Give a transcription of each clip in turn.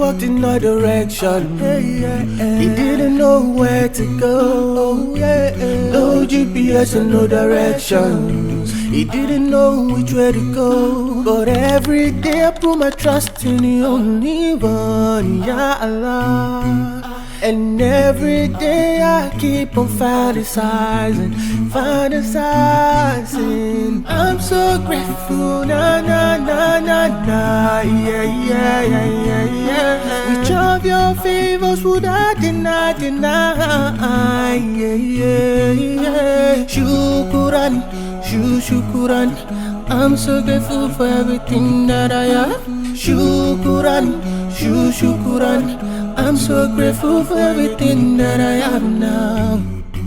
walked in a direction. He didn't know where to go. No GPS and no directions. He didn't know which way to go. But every day I put my trust in the only one, Ya Allah. And every day I keep on fantasizing. I'm so grateful, na na na na na, yeah. Which of your favors would I deny? Yeah. Shukran. I'm so grateful for everything that I have. Shukran. I'm so grateful for everything that I have now.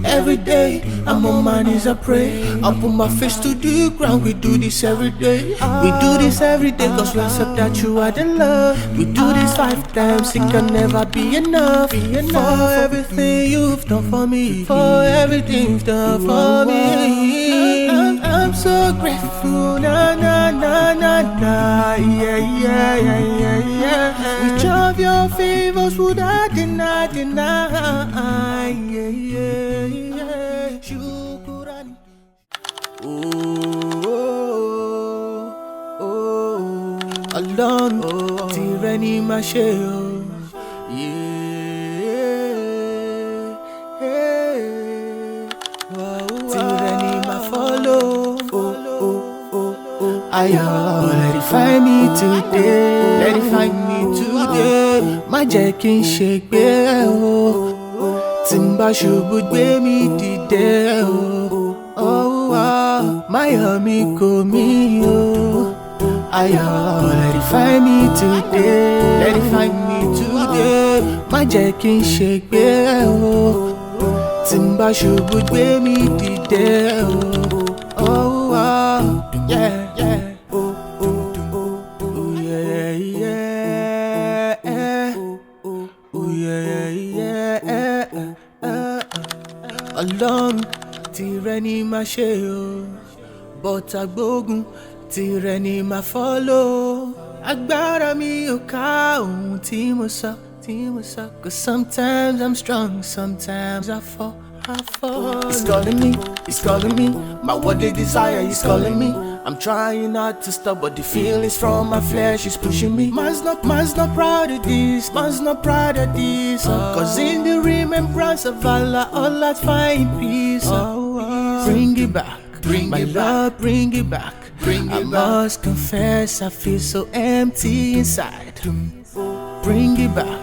Every day I'm on my knees, I pray. I put my face to the ground. We do this every day. We do this every day cause we accept that you are the love. We do this 5 times, it can never be enough. For everything you've done for me, for everything you've done for me. I'm so grateful, na na na na na, yeah. Which of your favors would I deny? Yeah. Shukran. Alone, tyranny my shell. Tyranny my follow. Let it find me today. My jack in shake bell. Timba should be me today. My amigo me. Let it find me today. My jack in shake bell. Timba should be me today. Yeah. Alone, tyranny my shell, but agbogun, tyranny my follow. Agbára mi ò ká ohun tí mo sọ. Cause sometimes I'm strong, sometimes I fall. He's calling me, my what they desire, he's calling me. I'm trying not to stop, but the feelings from my flesh is pushing me. Man's not proud of this, cause in the remembrance of Allah, all I find peace. Bring it back, love, bring it back. I must confess, I feel so empty inside. Bring it back,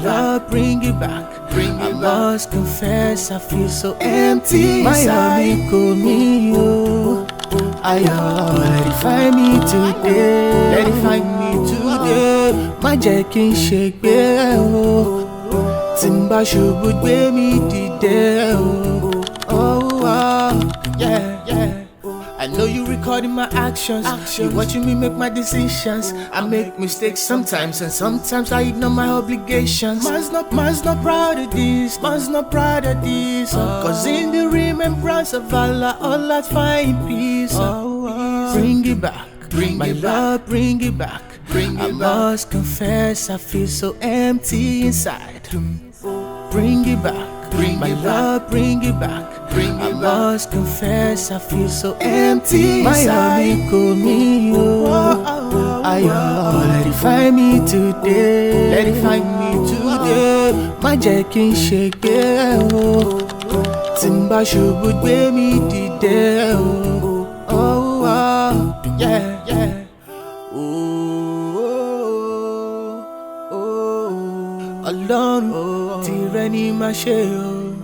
love, bring it back. I must confess, I feel so empty inside. My amigo mio, let it find me today. My jack in shake bell. Timba should be me today. Yeah. I know you recording my actions. You watching me make my decisions. I make mistakes sometimes, and sometimes I ignore my obligations. Man's not proud of this, cause in the remembrance of Allah, all I find peace. Bring it back, love, bring it back. I must confess, I feel so empty inside. Bring it back, love, bring it back. I must confess, I feel so empty inside. My amigo mio, let it find me today. My jack in shake bell. Timba should be me today. Yeah. Alone, tyranny my shell.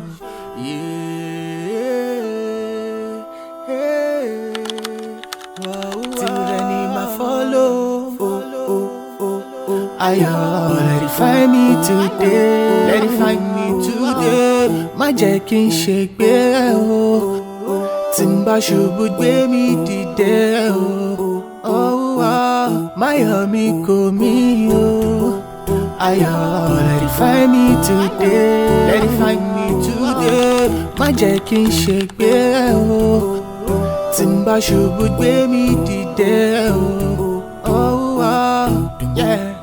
Tyranny my follow. Let it find me today. My jack in shake bell. Timba should be me today. My amigo mio. Let it find me today. My jack in shake bell. Timba should be me today. Yeah.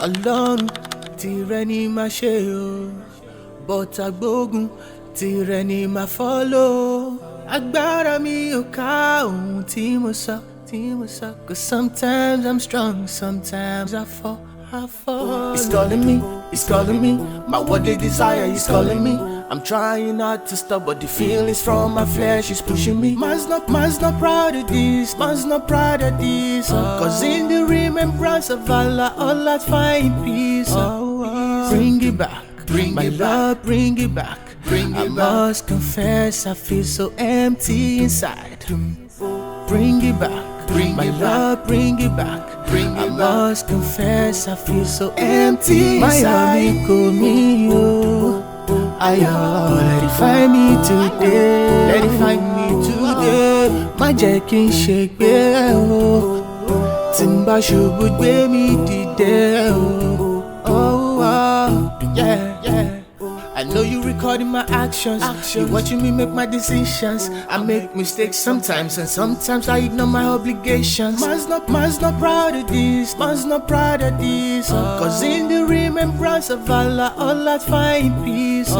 Ọlọ́run tìrẹ ni màá ṣe o, bọ́tà gbógun tìrẹ ni màá follow. Agbára mi ò ká ohun tí mo sọ, cause sometimes I'm strong, sometimes I fall. It's calling me, my worldly desire is calling me. I'm trying not to stop, but the feelings from my flesh is pushing me. Man's not proud of this, cause in the remembrance of Allah, all I find peace. Bring it back, my love, bring it back. I must confess, I feel so empty inside. Bring it back, my love, bring it back. I must confess, I feel so empty inside. My call me, oh. Let it find me today. Má jẹ́ kí n ṣègbé o, tí n bá ṣubú gbé mi dìde o. I know you recording my actions. You watching me make my decisions. I make mistakes sometimes, and sometimes I ignore my obligations. Man's not proud of this, cause in the remembrance of Allah, all I find peace.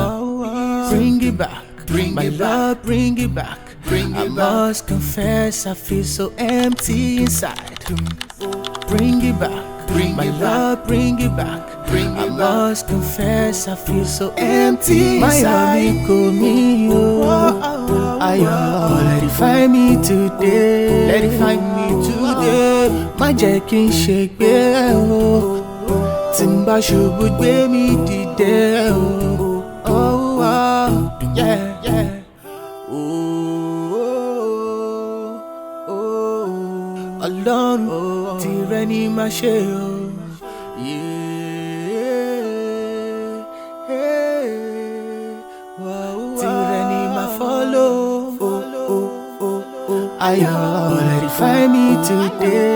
Bring it back, my love, bring it back. I must confess, I feel so empty inside. Bring it back, my love, bring it back. I must confess, I feel so empty inside. My honey call me, oh. Let it find me today. Má jẹ́ kí n ṣègbé o, tí n bá ṣubú gbé mi dìde o. Ọlọ́run tìrẹ ni màá ṣe o. Tìrẹ ni màá follow. Let it find me today.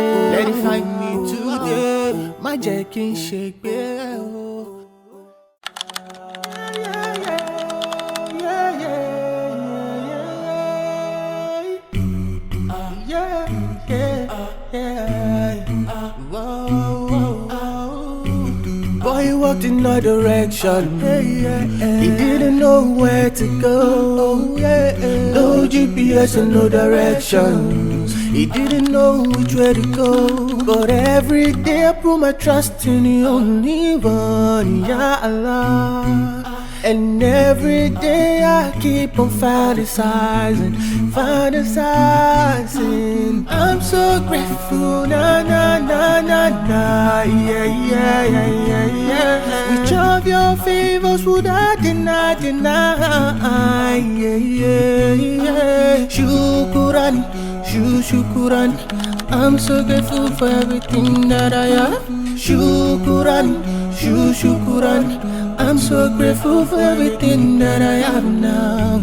Má jẹ́ kí n ṣègbé o. Boy, he walked in no direction. He didn't know where to go. No GPS and no directions. He didn't know which way to go. But every day I put my trust in the only one, Ya Allah. And every day I keep on fantasizing. I'm so grateful, Which of your favors would I deny? Shukran, I'm so grateful for everything that I have. Shukran, I'm so grateful for everything that I have now.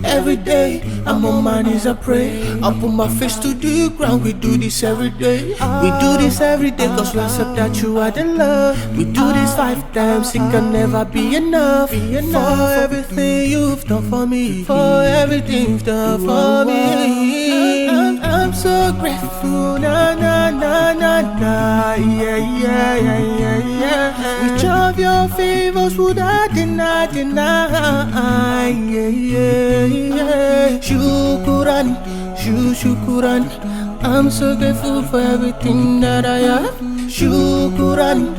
Every day, I'm on my knees, I pray. I put my face to the ground. We do this every day. Cause we accept that you are the love. We do this 5 times, it can never be enough. For everything you've done for me. I'm so grateful, Which of your favors would I deny? Shukran, I'm so grateful for everything that I have. Shukran,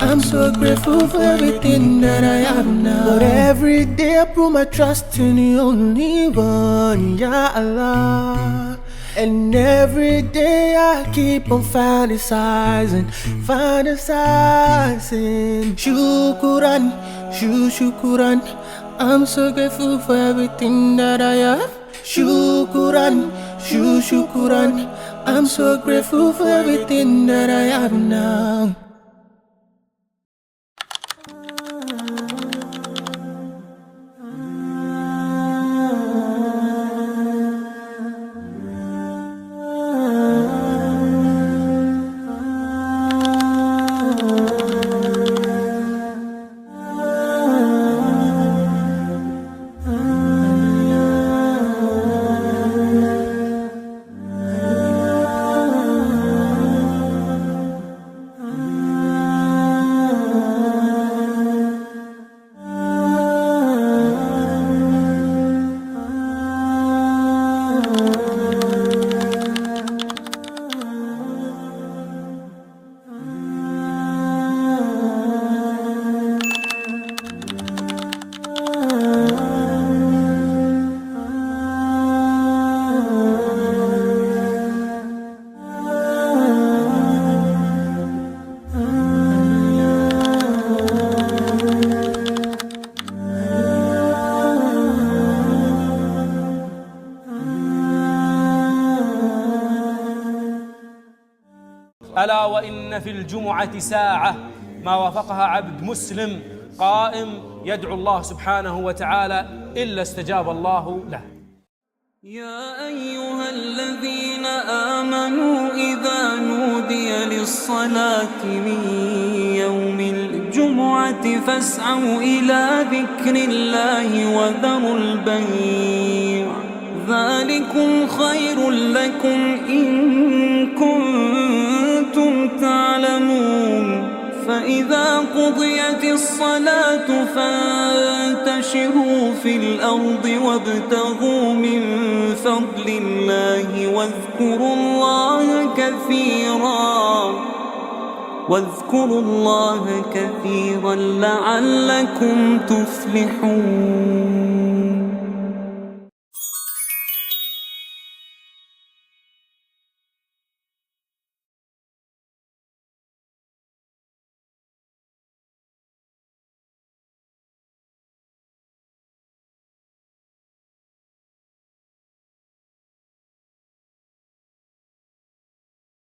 I'm so grateful for everything that I have now. But every day I put my trust in the only one, Ya Allah. And every day I keep on fantasizing. Shukran, I'm so grateful for everything that I have. Shukran, I'm so grateful for everything that I have now. ألا وإن في الجمعة ساعة ما وافقها عبد مسلم قائم يدعو الله سبحانه وتعالى إلا استجاب الله له. يا أيها الذين آمنوا إذا نودي للصلاة من يوم الجمعة فاسعوا إلى ذكر الله وذروا البيع ذلكم خير لكم إن كنتم تعلمون. فإذا قضيت الصلاة فانتشروا في الأرض وابتغوا من فضل الله واذكروا الله كثيرا لعلكم تفلحون.